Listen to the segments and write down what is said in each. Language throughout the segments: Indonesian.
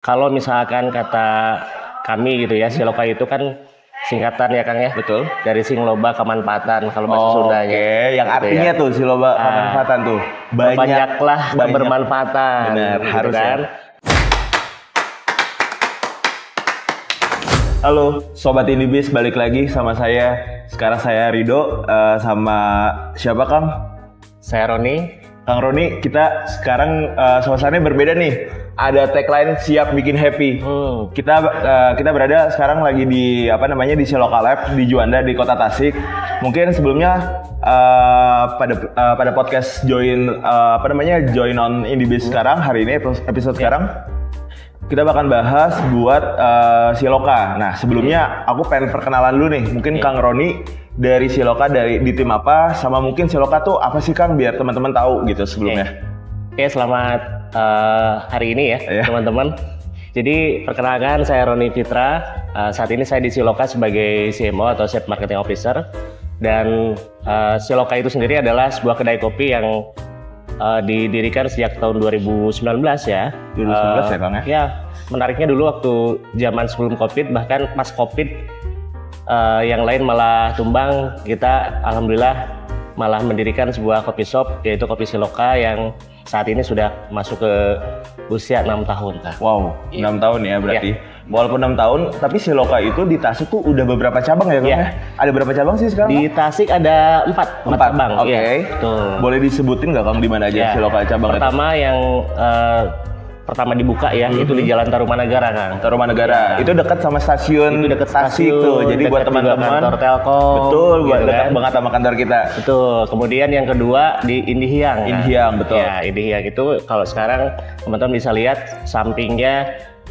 Kalau misalkan kata kami gitu ya, Siloka itu kan singkatan ya Kang ya. Betul. Dari sing loba kemanfaatan kalau bahasa Sundanya. Oke, yang Gitu artinya ya. tuh si loba kemanfaatan tuh. Banyaklah kebermanfaatan. Benar, gitu harus kan. ya. Halo Sobat Indibis, balik lagi sama saya. Sekarang saya Rido, sama siapa Kang? Saya Roni. Kang Roni, kita sekarang suasananya berbeda nih. Ada tagline siap bikin happy. Kita berada sekarang lagi di di Siloka Lab di Juanda di Kota Tasik. Mungkin sebelumnya pada podcast join on Indibis sekarang hari ini episode sekarang kita bakal bahas buat Siloka. Nah, sebelumnya aku pengen perkenalan dulu nih. Mungkin Kang Roni dari Siloka di tim apa, sama mungkin Siloka tuh apa sih Kang, biar teman-teman tahu gitu sebelumnya. Oke, selamat hari ini ya teman-teman. Jadi perkenalkan, saya Roni Fitra. Saat ini saya di Siloka sebagai CMO atau Chief Marketing Officer. Dan Siloka itu sendiri adalah sebuah kedai kopi yang didirikan sejak tahun 2019 ya. 2019 ya Kang ya? Ya, menariknya dulu waktu zaman sebelum Covid, bahkan pas Covid yang lain malah tumbang, kita alhamdulillah malah mendirikan sebuah coffee shop, yaitu Kopi Siloka yang saat ini sudah masuk ke usia 6 tahun. Wow, 6 tahun ya berarti. Walaupun 6 tahun, tapi Siloka itu di Tasik tuh udah beberapa cabang ya Kang ya? Ada berapa cabang sih sekarang? Di Tasik ada 4 cabang. Oke. Boleh disebutin nggak Kang di mana aja Siloka cabang pertama itu? Yang pertama dibuka ya, itu di Jalan Tarumanagara Kang. Tarumanagara. Itu dekat sama stasiun. Itu dekat Tasik tuh. Jadi buat teman-teman kantor Telkom. Betul, buat gitu dekat kan banget sama kantor kita. Betul. Kemudian yang kedua di Indihiyang. Indihiyang, betul. Ya, Indihiyang itu kalau sekarang teman-teman bisa lihat sampingnya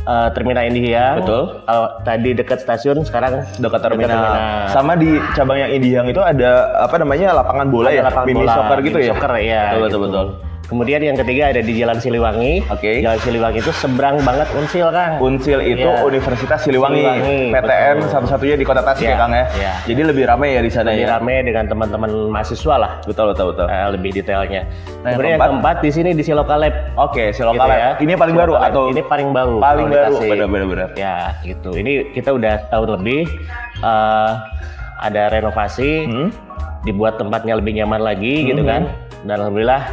Terminal Indihiyang. Betul. Kalau tadi dekat stasiun, sekarang dekat terminal. Sama di cabang yang Indihiyang itu ada lapangan bola ya, mini soccer gitu ya. Soccer ya. Betul. Kemudian yang ketiga ada di Jalan Siliwangi. Oke. Jalan Siliwangi itu seberang banget Unsil Kang. Unsil itu Universitas Siliwangi. PTN satu-satunya di Kota Tasik ya Kang ya. Jadi lebih ramai ya di sana lebih ramai dengan teman-teman mahasiswa lah. Betul. Lebih detailnya. Kemudian yang keempat di sini di Siloka Lab. Oke, Siloka gitu Lab. Ya. Ini paling baru atau? Ini paling baru. Paling baru. Benar. Ya, gitu. Ini kita udah tahun lebih ada renovasi, dibuat tempatnya lebih nyaman lagi gitu kan. Dan alhamdulillah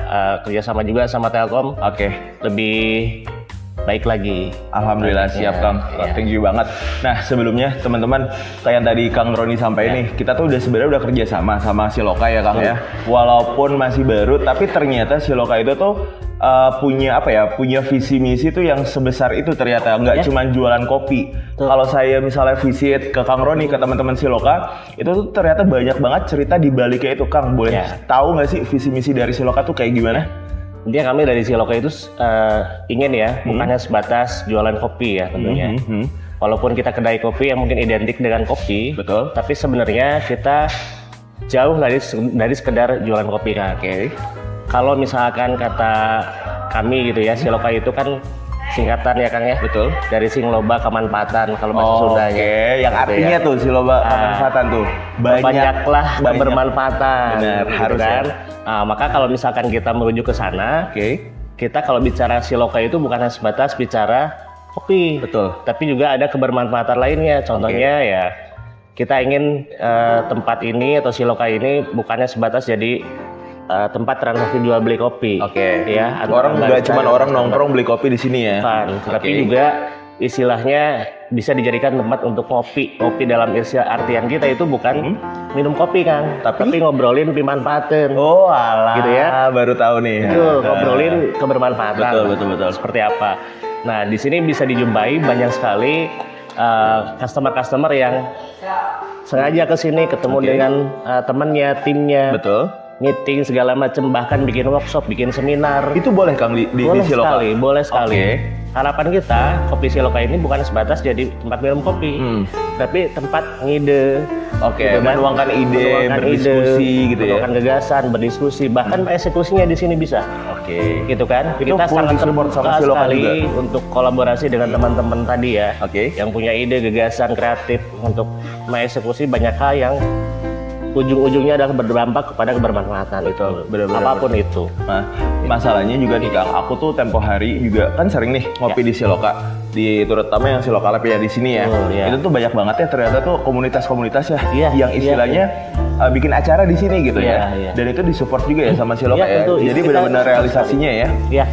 kerjasama juga sama Telkom. Lebih baik lagi. Alhamdulillah siap Kang. Thank you banget. Nah sebelumnya teman-teman, kayak yang tadi Kang Roni sampaikan nih, kita tuh sebenarnya udah kerja sama Siloka ya Kang ya. Walaupun masih baru, tapi ternyata Siloka itu tuh punya visi misi tuh yang sebesar itu ternyata. Nggak cuma jualan kopi. Kalau saya misalnya visit ke Kang Roni, ke teman-teman Siloka, itu tuh ternyata banyak banget cerita di baliknya itu Kang. Boleh tahu nggak sih visi misi dari Siloka tuh kayak gimana? Intinya kami dari Siloka itu ingin ya, bukannya sebatas jualan kopi ya tentunya. Walaupun kita kedai kopi yang mungkin identik dengan kopi, betul. Tapi sebenarnya kita jauh dari sekedar jualan kopi Kang. Kalau misalkan kata kami gitu ya, Siloka itu kan singkatan ya Kang ya. Betul. Dari sing loba kemanfaatan kalau bahasa Sundanya. Yang artinya tuh si loba kemanfaatan tuh. Banyaklah kebermanfaatan. Benar, gitu harus kan. Maka kalau misalkan kita merujuk ke sana, kita kalau bicara Siloka itu bukan hanya sebatas bicara kopi. Betul. Tapi juga ada kebermanfaatan lainnya. Contohnya ya kita ingin tempat ini atau Siloka ini bukannya sebatas jadi tempat transaksi jual beli kopi. Ya, orang nggak cuma orang nongkrong beli kopi di sini ya. Tapi juga istilahnya bisa dijadikan tempat untuk kopi dalam artian kita itu bukan minum kopi Kang, tapi ngobrolin pimanfaaten. Oh alah, gitu ya. Baru tahu nih. Itu ngobrolin kebermanfaatan. Betul. Seperti apa? Nah di sini bisa dijumpai banyak sekali customer yang sengaja ke sini ketemu dengan temannya, timnya. Betul. Meeting segala macam, bahkan bikin workshop, bikin seminar. Itu boleh Kang di Siloka? Boleh sekali. Harapan kita Kopi Siloka ini bukan sebatas jadi tempat minum kopi, tapi tempat ngide. Menuangkan ide, berdiskusi gitu ya. Menuangkan gagasan, berdiskusi, bahkan eksekusinya di sini bisa. Gitu kan. Itu kita sangat support sama Siloka sekali juga untuk kolaborasi dengan teman-teman tadi ya. Yang punya ide, gagasan, kreatif untuk mengeksekusi banyak hal yang ujung-ujungnya adalah berdampak kepada kebermanfaatan itu, apapun itu. Nah, masalahnya juga nih Kang, aku tuh tempo hari juga kan sering nih ngopi di Siloka, terutama yang Siloka Lab ya di sini ya. Itu tuh banyak banget ya ternyata tuh komunitas-komunitas ya, yang istilahnya bikin acara di sini gitu ya. Dan itu disupport juga ya sama Siloka ya. Jadi benar-benar realisasinya ya. Iya.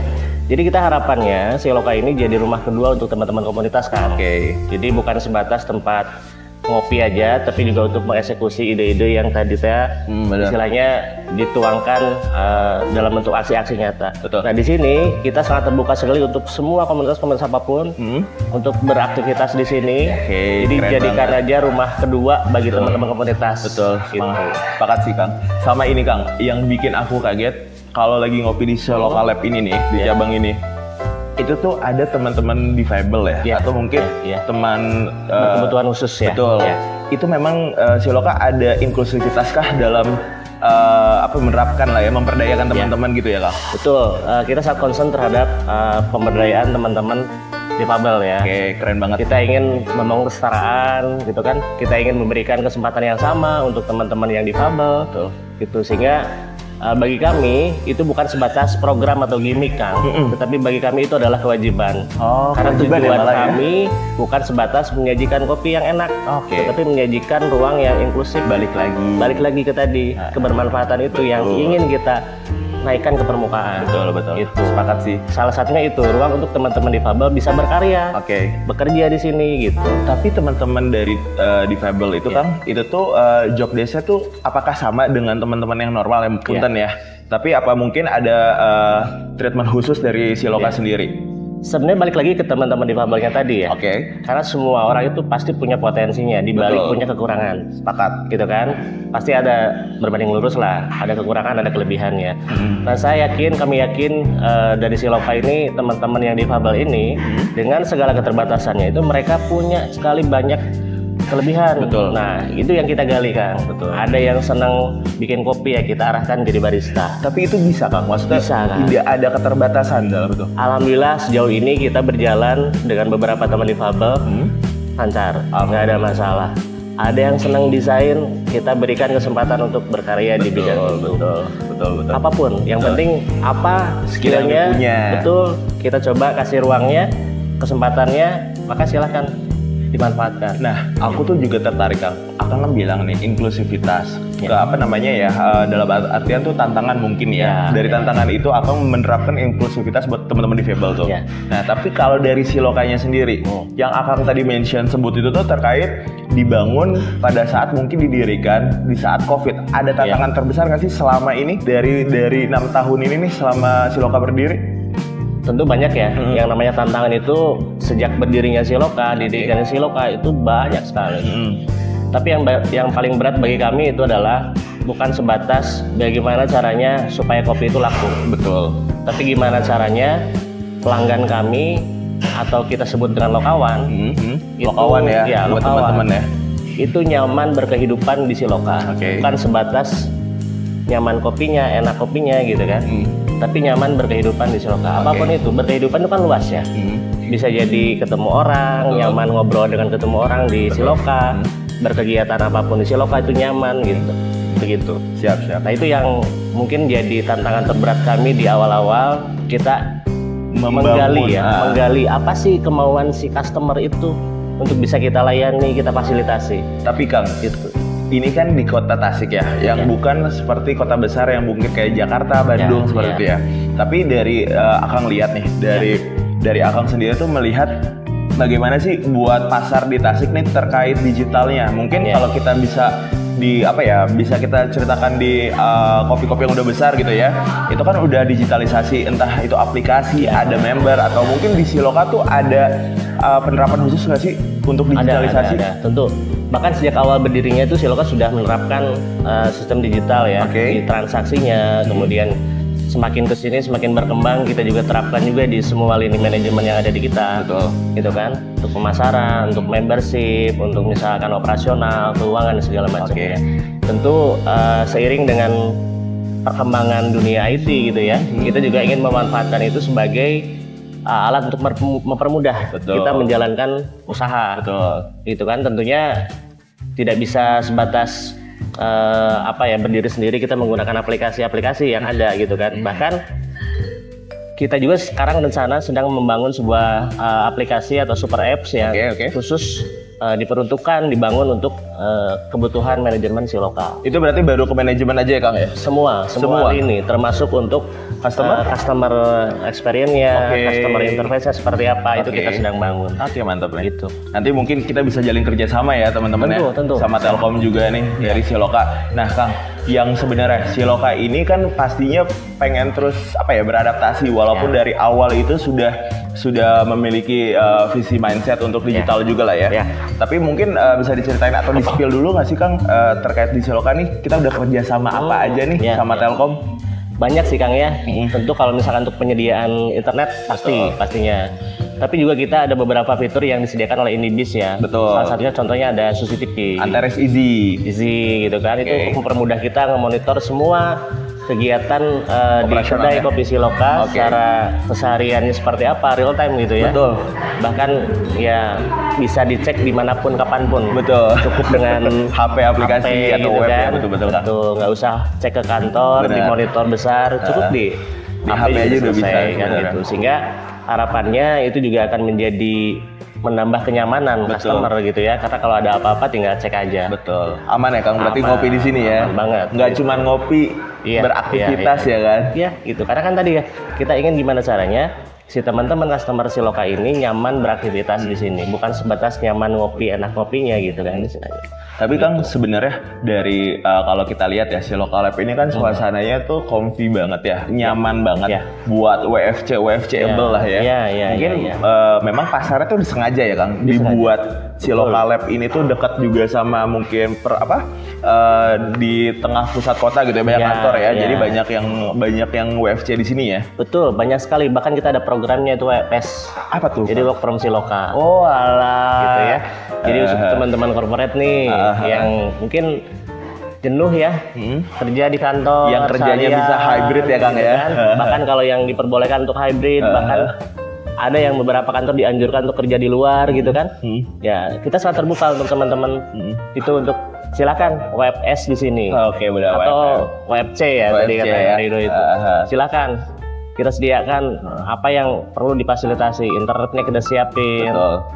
Jadi kita harapannya Siloka ini jadi rumah kedua untuk teman-teman komunitas kan. Jadi bukan sebatas tempat ngopi aja, tapi juga untuk mengeksekusi ide-ide yang tadi istilahnya dituangkan dalam bentuk aksi-aksi nyata. Nah di sini kita sangat terbuka sekali untuk semua komunitas-komunitas apapun untuk beraktivitas di sini. Jadi jadikan aja rumah kedua bagi teman-teman komunitas. Gitu. Sepakat sih Kang. Sama ini Kang, yang bikin aku kaget kalau lagi ngopi di Siloka Lab ini nih, di cabang ini. Itu tuh ada teman-teman difabel ya, atau mungkin teman kebutuhan khusus ya. Betul. Itu memang Siloka ada inklusivitas kah dalam menerapkan lah ya, memperdayakan teman-teman gitu ya Kang? Betul. Kita sangat concern terhadap pemberdayaan teman-teman difabel ya. Keren banget. Kita ingin membangun kesetaraan gitu kan. Kita ingin memberikan kesempatan yang sama untuk teman-teman yang difabel. Gitu sehingga bagi kami itu bukan sebatas program atau gimmick Kang, tetapi bagi kami itu adalah kewajiban. Karena tujuan kami bukan sebatas menyajikan kopi yang enak, tetapi menyajikan ruang yang inklusif. Balik lagi ke tadi, kebermanfaatan itu yang ingin kita naikkan ke permukaan. Betul. Itu Sepakat sih. Salah satunya itu ruang untuk teman-teman difabel bisa berkarya, bekerja di sini gitu. Tapi teman-teman dari difabel itu Kang, itu tuh job desk-nya tuh apakah sama dengan teman-teman yang normal yang punten ya? Tapi apa mungkin ada treatment khusus dari Siloka sendiri? Sebenarnya balik lagi ke teman-teman difabelnya tadi ya. Karena semua orang itu pasti punya potensinya, dibalik punya kekurangan. Sepakat. Gitu kan? Pasti ada berbanding lurus lah, ada kekurangan, ada kelebihannya. Nah saya yakin, kami yakin dari Siloka ini, teman-teman yang difabel ini, dengan segala keterbatasannya itu mereka punya sekali banyak kelebihan. Nah itu yang kita gali Kang. Ada yang senang bikin kopi ya kita arahkan jadi barista. Tapi itu bisa Kang, maksudnya tidak ada keterbatasan dalam itu. Alhamdulillah sejauh ini kita berjalan dengan beberapa teman difabel lancar, nggak ada masalah. Ada yang senang desain, kita berikan kesempatan untuk berkarya di bidang itu. Betul. Apapun, yang penting apa skillnya, kita coba kasih ruangnya, kesempatannya, maka silahkan dimanfaatkan. Nah, aku tuh juga tertarik Kang. Akang kan bilang nih inklusivitas ke dalam artian tuh tantangan mungkin ya. Dari tantangan itu Akang menerapkan inklusivitas buat teman-teman difabel tuh. Nah, tapi kalau dari Silokanya sendiri, yang Akang tadi sebut itu tuh terkait dibangun pada saat mungkin didirikan di saat COVID. Ada tantangan terbesar nggak sih selama ini dari 6 tahun ini nih selama Siloka berdiri? Tentu banyak ya, yang namanya tantangan itu sejak berdirinya Siloka, didirikannya Siloka itu banyak sekali. Tapi yang paling berat bagi kami itu adalah bukan sebatas bagaimana caranya supaya kopi itu laku. Tapi gimana caranya pelanggan kami atau kita sebut dengan lokawan, lokawan ya, buat teman-teman ya, itu nyaman berkehidupan di Siloka. Bukan sebatas nyaman kopinya, enak kopinya gitu kan. Tapi nyaman berkehidupan di Siloka. Apapun itu, berkehidupan itu kan luas ya. Bisa jadi ketemu orang, nyaman ngobrol dengan ketemu orang di Siloka, berkegiatan apapun di Siloka itu nyaman gitu. Begitu. Siap. Nah itu yang mungkin jadi tantangan terberat kami di awal-awal, kita menggali apa sih kemauan si customer itu untuk bisa kita layani, kita fasilitasi. Tapi Kang, ini kan di kota Tasik ya, yang bukan seperti kota besar yang mungkin kayak Jakarta, Bandung seperti itu ya. Tapi dari Akang lihat nih, dari Akang sendiri tuh melihat bagaimana sih buat pasar di Tasik nih terkait digitalnya. Mungkin kalau kita bisa bisa kita ceritakan di kopi-kopi yang udah besar gitu ya, itu kan udah digitalisasi, entah itu aplikasi, ada member, atau mungkin di Siloka tuh ada penerapan khusus nggak sih untuk digitalisasi? Ada. Tentu. Bahkan sejak awal berdirinya itu Siloka sudah menerapkan sistem digital ya, di transaksinya, kemudian semakin kesini semakin berkembang, kita juga terapkan juga di semua lini manajemen yang ada di kita. Gitu kan, untuk pemasaran, untuk membership, untuk misalkan operasional, keuangan dan segala macam. Tentu seiring dengan perkembangan dunia IT gitu ya, kita juga ingin memanfaatkan itu sebagai alat untuk mempermudah kita menjalankan usaha. Itu kan tentunya tidak bisa sebatas berdiri sendiri, kita menggunakan aplikasi-aplikasi yang ada gitu kan. Bahkan kita juga sekarang rencana sedang membangun sebuah aplikasi atau super apps yang khusus diperuntukkan dibangun untuk kebutuhan manajemen si lokal. Itu berarti baru ke manajemen aja ya Kang ya? Semua ini termasuk untuk customer experience-nya, customer interface-nya seperti apa, itu kita sedang bangun. Oke, mantap nih. Gitu. Nanti mungkin kita bisa jalin kerjasama ya teman-teman ya, tentu. sama Telkom juga nih dari Siloka. Nah Kang, yang sebenarnya Siloka ini kan pastinya pengen terus beradaptasi, walaupun dari awal itu sudah memiliki visi mindset untuk digital juga lah ya. Tapi mungkin bisa diceritain atau di-spill dulu nggak sih Kang terkait di Siloka nih, kita udah kerja sama apa aja nih sama Telkom? Banyak sih Kang ya. Tentu kalau misalkan untuk penyediaan internet pastinya. Tapi juga kita ada beberapa fitur yang disediakan oleh Indibis ya. Betul. Salah satunya contohnya ada Susi TV. Antares Easy gitu kan. Itu mempermudah kita ngemonitor semua kegiatan di kedai kopi Siloka secara kesehariannya seperti apa, real time gitu ya. Betul. Bahkan ya bisa dicek dimanapun kapanpun. Betul. Cukup dengan HP aplikasi atau gitu web kan. ya, betul kan. Nggak usah cek ke kantor, di monitor besar, cukup di HP aja udah bisa kan gitu. Sehingga harapannya itu juga akan menambah kenyamanan customer gitu ya, karena kalau ada apa-apa tinggal cek aja. Betul. Aman ya Kang, berarti ngopi di sini ya. Aman banget. Nggak cuma ngopi, beraktivitas ya kan. Iya gitu. Karena kan tadi ya kita ingin gimana caranya si teman-teman customer Siloka ini nyaman beraktivitas di sini, bukan sebatas nyaman ngopi, enak kopinya gitu kan di sini. Tapi Kang sebenarnya dari kalau kita lihat ya Siloka Lab ini kan suasananya tuh comfy banget ya, nyaman banget buat WFC-able lah ya. Mungkin memang pasarnya tuh disengaja ya Kang dibuat Siloka Lab ini tuh dekat juga sama mungkin di tengah pusat kota gitu ya, banyak kantor ya. Jadi banyak yang WFC di sini ya. Betul, banyak sekali. Bahkan kita ada programnya itu WPS. Apa tuh? Jadi work from Siloka. Oh alah. Gitu ya. Jadi untuk teman-teman corporate nih yang mungkin jenuh ya kerja di kantor, yang kerjanya bisa hybrid ya Kang ya. Bahkan kalau yang diperbolehkan untuk hybrid, bahkan ada yang beberapa kantor dianjurkan untuk kerja di luar gitu kan. Ya kita sangat terbuka untuk teman-teman itu untuk silakan WebS di sini. Atau WebC ya tadi kata Rido itu. Silakan. Kita sediakan apa yang perlu difasilitasi, internetnya kita siapin,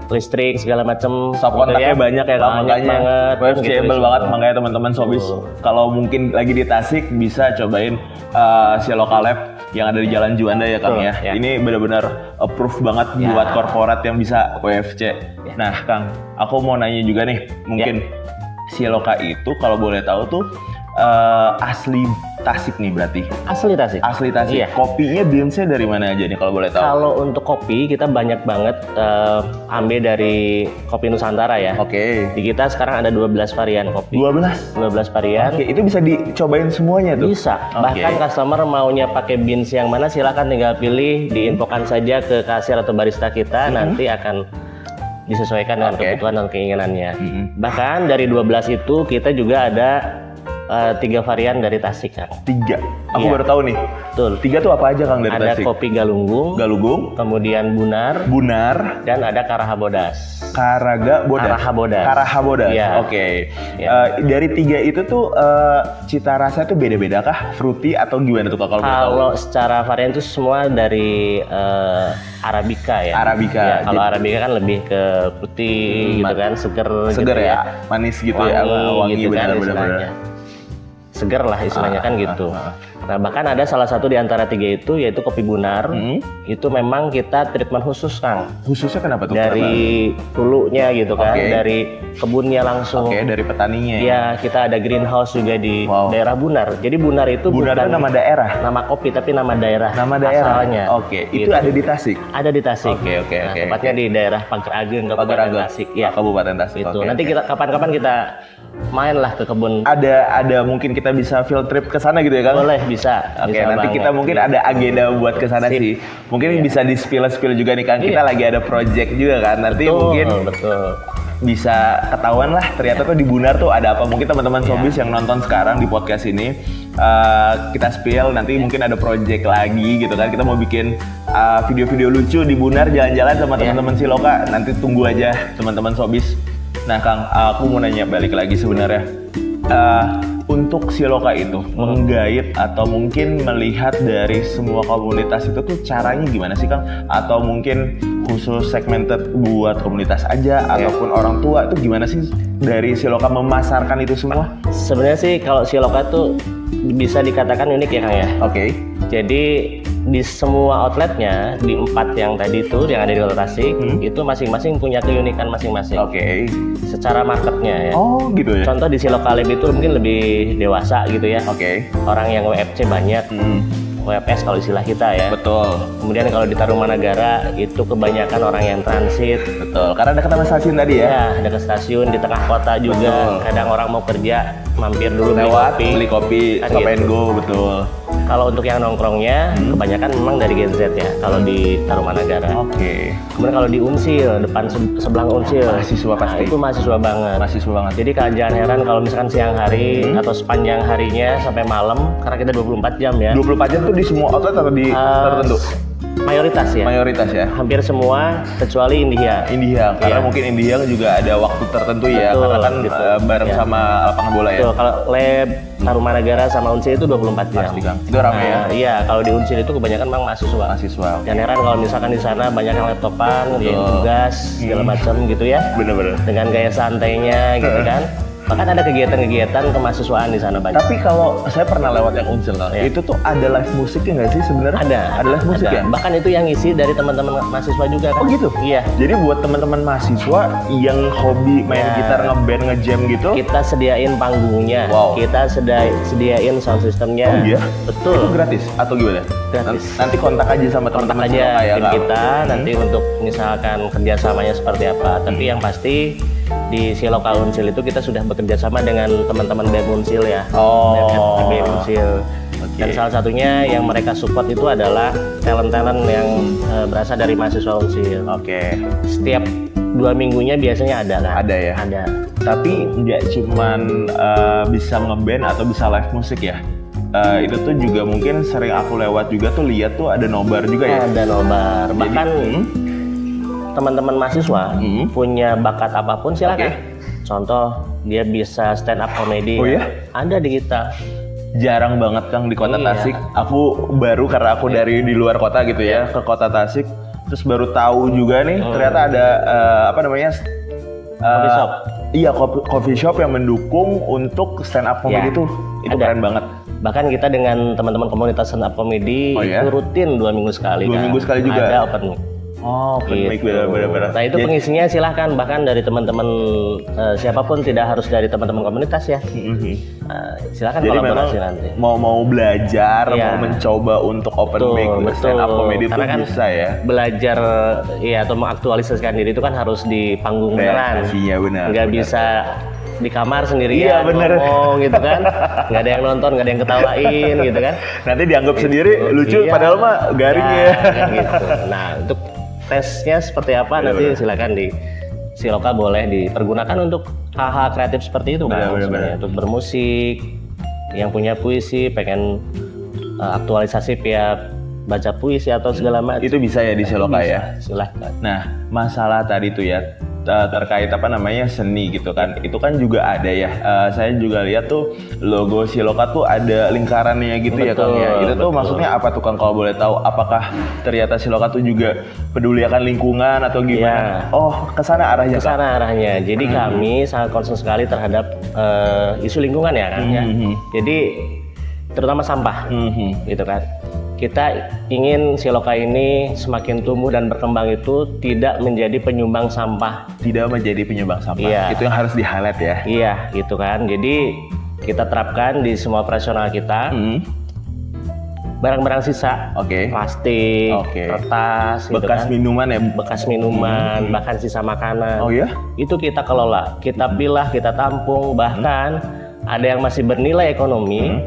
listrik segala macam. Stop kontaknya banyak ya Kang, makanya WFC-able banget. Makanya teman-teman Sobis kalau mungkin lagi di Tasik bisa cobain Siloka Lab yang ada di Jalan Juanda ya Kang ya. Ini benar-benar approve banget buat korporat yang bisa WFC. Nah Kang, aku mau nanya juga nih, mungkin Siloka itu kalau boleh tahu tuh asli Tasik nih berarti? Asli Tasik. Asli Tasik. Iya. Kopinya beansnya dari mana aja nih kalau boleh tahu? Kalau untuk kopi kita banyak banget ambil dari kopi Nusantara ya. Di kita sekarang ada 12 varian kopi. 12 varian. Itu bisa dicobain semuanya tuh? Bisa. Bahkan customer maunya pakai beans yang mana silakan tinggal pilih, diinfokan saja ke kasir atau barista kita, nanti akan disesuaikan dengan kebutuhan dan keinginannya. Bahkan dari 12 itu kita juga ada 3 varian dari Tasik kan. 3? Aku baru tahu nih. Betul. 3 tuh apa aja Kang dari Tasik? Ada kopi Galunggung, kemudian Bunar, dan ada Karahabodas. Karahabodas. Ya. Dari 3 itu tuh cita rasa tuh beda-beda kah? Fruity atau gimana tuh kalau Kalau secara varian itu semua dari Arabica ya. Arabica. Kalau Arabica kan lebih ke putih gitu kan, seger gitu ya. Manis gitu wangi gitu benar-benar. Seger lah istilahnya kan gitu. Nah bahkan ada salah satu di antara 3 itu yaitu kopi Bunar. Itu memang kita treatment khusus Kang. Khususnya kenapa tuh? Dari hulunya gitu kan, dari kebunnya langsung. Dari petaninya. Iya, kita ada greenhouse juga di daerah Bunar. Jadi Bunar itu bukan nama daerah, nama kopi tapi nama daerah. Asalnya. Itu ada di Tasik. Ada di Tasik. Tepatnya di daerah Pagar Ageng, Kabupaten Tasik. Ya. Kabupaten Tasik. Itu. Nanti kita kapan-kapan kita main lah ke kebun. Ada mungkin kita bisa field trip ke sana gitu ya Kang? Boleh, bisa. Nanti kita mungkin ada agenda buat ke sana sih. Mungkin bisa di-spill juga nih Kang. Kita lagi ada project juga kan. Nanti mungkin bisa ketahuan lah ternyata tuh di Bunar tuh ada apa. Mungkin teman-teman Sobis yang nonton sekarang di podcast ini kita spill, nanti mungkin ada project lagi gitu kan. Kita mau bikin video-video lucu di Bunar jalan-jalan sama teman-teman Siloka. Nanti tunggu aja teman-teman Sobis. Nah Kang, aku mau nanya balik lagi sebenarnya. untuk Siloka itu menggait atau mungkin melihat dari semua komunitas itu tuh caranya gimana sih Kang? Atau mungkin khusus segmented buat komunitas aja ataupun orang tua itu gimana sih dari Siloka memasarkan itu semua? Sebenarnya sih kalau Siloka tuh bisa dikatakan unik ya Kang ya. Oke. Jadi di semua outletnya, di 4 yang tadi itu yang ada di Kota Tasik, itu masing-masing punya keunikan masing-masing. Oke. Secara marketnya ya. Oh gitu ya. Contoh di Siloka Lab itu mungkin lebih dewasa gitu ya. Oke. Orang yang WFC banyak, WFS kalau istilah kita ya. Betul. Kemudian kalau di Tarumanagara itu kebanyakan orang yang transit. Betul. Karena dekat sama stasiun tadi ya. Ya, dekat stasiun di tengah kota juga. Betul. Kadang orang mau kerja mampir dulu Lewat beli kopi. kan Kan stop and gitu. go, betul. Kalau untuk yang nongkrongnya kebanyakan memang dari Gen Z ya. Kalau di Tarumanagara. Oke. Kemudian kalau di Unsil, depan sebelah Unsil, Mahasiswa pasti. itu mahasiswa banget. Mahasiswa banget. Jadi jangan heran kalau misalkan siang hari atau sepanjang harinya sampai malam, karena kita 24 jam ya. 24 jam tuh di semua outlet atau di tertentu? Mayoritas ya. Mayoritas ya. Hampir semua kecuali India. India, karena Iya. mungkin India juga ada waktu tertentu ya, Betul, karena kan gitu. bareng Iya. sama lapangan bola ya. Betul, kalau Lab Tarumanagara sama Unsil itu 24 jam. Pasti Kang. Itu ramai ya. Iya, kalau di Unsil itu kebanyakan memang mahasiswa. Mahasiswa. Jangan heran kalau misalkan di sana banyak yang laptopan, ngerjain tugas segala macam gitu ya. Bener-bener. Dengan gaya santainya gitu kan. Bahkan ada kegiatan-kegiatan kemahasiswaan di sana banyak. Tapi kalau saya pernah lewat yang Unsel Kang, Iya. itu tuh ada live musiknya nggak sih sebenarnya? Ada live musik ya? Bahkan itu yang isi dari teman-teman mahasiswa juga kan. Oh gitu? Iya. Jadi buat teman-teman mahasiswa yang hobi main Ya. gitar, ngeband, ngejam gitu, Kita sediain panggungnya, Wow. kita sediain sound systemnya. oh iya? Betul. Itu gratis atau gimana? Gratis. Nanti kontak aja sama Kontak teman-teman aja Siloka ya tim Kang. kita nanti untuk misalkan kerjasamanya seperti apa. Tapi yang pasti di Siloka Unsil itu kita sudah bekerja sama dengan teman-teman BEM Unsil ya. Oh. BEM Unsil. Oke. Dan salah satunya yang mereka support itu adalah talent-talent yang berasal dari mahasiswa Unsil. Oke. Setiap 2 minggunya biasanya ada kan? Ada ya? Ada. Tapi nggak cuman bisa ngeband atau bisa live musik ya. Itu tuh juga mungkin sering aku lewat juga tuh lihat tuh ada nobar juga ya. Ada nobar. Jadi, Bahkan teman-teman mahasiswa punya bakat apapun silakan. Oke. Contoh dia bisa stand up comedy. Oh ya? Ada di kita. Jarang banget Kang di kota Iya. Tasik. Aku baru karena aku dari di luar kota gitu ya ke kota Tasik. Terus baru tahu juga nih ternyata ada apa namanya? Coffee shop. Iya, coffee shop yang mendukung untuk stand up comedy Ya, tuh. Itu ada. keren banget. Bahkan kita dengan teman-teman komunitas stand up comedy Oh, ya? itu rutin 2 minggu sekali. 2 kan. minggu sekali juga? Ada open mic. Oh, open mic Gitu. bener-bener. Nah itu pengisinya silahkan bahkan dari teman-teman siapapun, tidak harus dari teman-teman komunitas ya. Silakan Jadi memang kolaborasi nanti. mau belajar, Iya. mau mencoba untuk open mic, stand up comedy itu Karena kan bisa ya. belajar ya atau mengaktualisasikan diri itu kan harus di panggung beneran. Iya benar. Nggak benar. bisa di kamar sendirian Iya, bener. ngomong gitu kan. Nggak ada yang nonton, nggak ada yang ketawain gitu kan. Nanti dianggap sendiri lucu, Iya. padahal mah garing ya. kan gitu. Nah untuk tesnya seperti apa nanti silakan di Siloka boleh dipergunakan untuk hal-hal kreatif seperti itu kan. Benar, Sebenarnya untuk bermusik, yang punya puisi pengen aktualisasi via baca puisi atau segala macam. Itu bisa ya di Siloka ya. Silahkan. Nah, masalah tadi tuh ya terkait apa namanya seni gitu kan, itu kan juga ada ya. Saya juga lihat tuh logo Siloka tuh ada lingkarannya gitu ya Kang ya. Itu tuh betul. maksudnya apa tuh Kang kalau boleh tahu? Apakah ternyata Siloka tuh juga peduli akan lingkungan atau gimana? Ya. Oh, ke sana arahnya Ke Kang. sana arahnya. Jadi kami sangat concern sekali terhadap isu lingkungan ya kan ya. Jadi terutama sampah gitu kan. Kita ingin Siloka ini semakin tumbuh dan berkembang itu tidak menjadi penyumbang sampah. Tidak menjadi penyumbang sampah. Iya. Itu yang harus di-highlight ya. Iya, gitu kan. Jadi kita terapkan di semua operasional kita. Barang-barang sisa, Oke. plastik, Oke. kertas, gitu Bekas kan. minuman ya. Bekas minuman, bahkan sisa makanan. Oh ya? Itu kita kelola, kita pilah, kita tampung, bahkan ada yang masih bernilai ekonomi.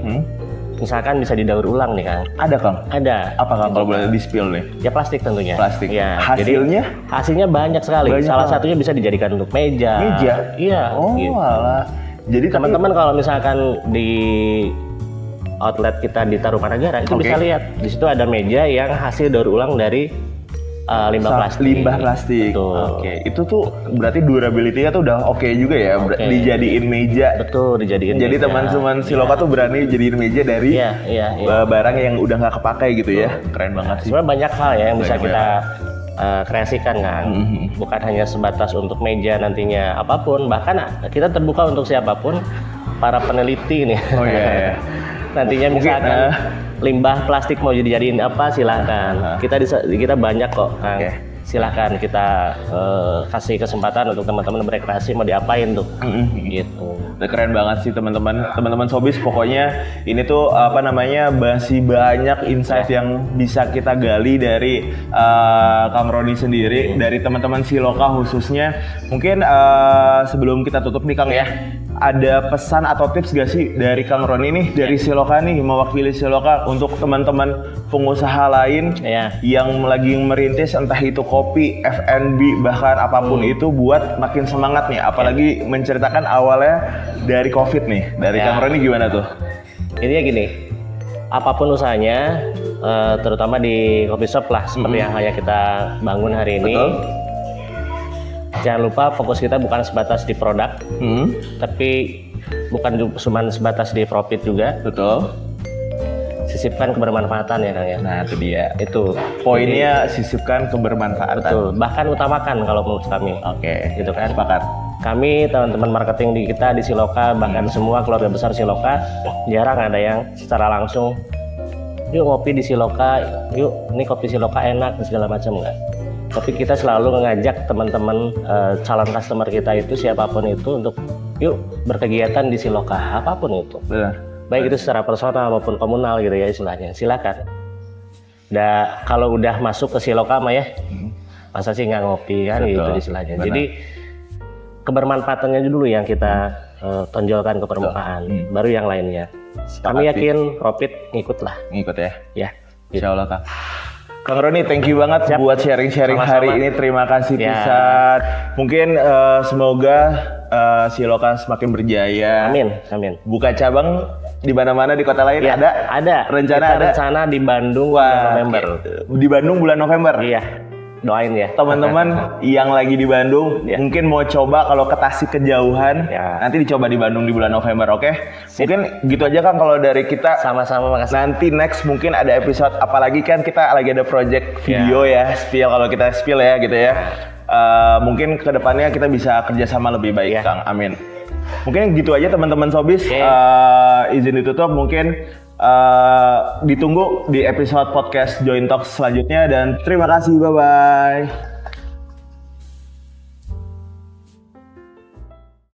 Misalkan bisa didaur ulang nih Kang. Ada Kang. Ada. Apa Kang kalau boleh di-spill nih? Ya plastik tentunya. Plastik. Ya, Hasilnya? Jadi, hasilnya banyak sekali. Banyak Salah banget. satunya bisa dijadikan untuk meja. Meja? Iya. Oh gitu. alah. Jadi Teman-teman kalau misalkan di outlet kita di Tarumanagara itu Oke. bisa lihat di situ ada meja yang hasil daur ulang dari limbah plastik. Limbah plastik. Oke. Itu tuh berarti durability-nya tuh udah oke juga ya, dijadiin meja. Betul, dijadiin. Jadi teman-teman Siloka tuh berani jadiin meja dari barang yang udah nggak kepakai gitu ya. Keren banget sih. Sebenarnya banyak hal ya yang bisa kita kreasikan kan. Bukan hanya sebatas untuk meja nantinya, apapun. Bahkan kita terbuka untuk siapapun, para peneliti nih. Oh iya. Nantinya misalkan limbah plastik mau dijadiin apa, silahkan. Kita banyak kok, Kang. Silahkan kita kasih kesempatan untuk teman-teman berkreasi mau diapain tuh. Gitu. Keren banget sih teman-teman Sobis. Pokoknya ini tuh apa namanya, masih banyak insight yang bisa kita gali dari Kang Roni sendiri, dari teman-teman Siloka khususnya. Mungkin sebelum kita tutup nih Kang ya, ada pesan atau tips gak sih dari Kang Roni nih, dari Siloka nih, mewakili Siloka untuk teman-teman pengusaha lain yang lagi merintis, entah itu kopi, F&B, bahkan apapun itu, buat makin semangat nih, apalagi menceritakan awalnya dari COVID nih. Dari Kang Roni gimana tuh? Intinya gini, apapun usahanya, terutama di coffee shop lah, seperti yang hanya kita bangun hari ini. Jangan lupa fokus kita bukan sebatas di produk, tapi bukan cuma sebatas di profit juga. Betul. Sisipkan kebermanfaatan ya Kang ya. Nah itu dia. Itu poinnya, sisipkan kebermanfaatan. Betul. Bahkan utamakan kalau menurut kami. Gitu kan. Sepakat. Kami teman-teman marketing di kita di Siloka, bahkan semua keluarga besar Siloka, jarang ada yang secara langsung, yuk ngopi di Siloka, yuk ini kopi Siloka enak segala macam, enggak. Tapi kita selalu mengajak teman-teman calon customer kita itu siapapun itu untuk yuk berkegiatan di Siloka, apapun itu. Baik itu secara personal maupun komunal gitu ya istilahnya. Silakan. Kalau udah masuk ke Siloka mah ya, masa sih nggak ngopi kan gitu istilahnya. Jadi kebermanfaatannya dulu yang kita tonjolkan ke permukaan, baru yang lainnya. Kami yakin profit ngikut ya. Ya. Insya Allah Kang. Kang Roni, thank you banget buat sharing-sharing hari ini. Terima kasih pisan. Mungkin semoga Siloka semakin berjaya. Amin. Buka cabang di mana-mana di kota lain ada. Rencana di Bandung bulan November. Di Bandung bulan November. Iya. Doain ya. Teman-teman yang lagi di Bandung, mungkin mau coba kalau ke Tasik kejauhan, nanti dicoba di Bandung di bulan November, oke? Mungkin gitu aja Kang kalau dari kita. Sama-sama, makasih. Nanti next mungkin ada episode, apalagi kan kita lagi ada project video spill, kalau kita spill ya gitu ya. Mungkin kedepannya kita bisa kerjasama lebih baik Kang, amin. Mungkin gitu aja teman-teman Sobis, izin ditutup mungkin. Ditunggu di episode podcast Join Talks selanjutnya dan terima kasih, bye-bye.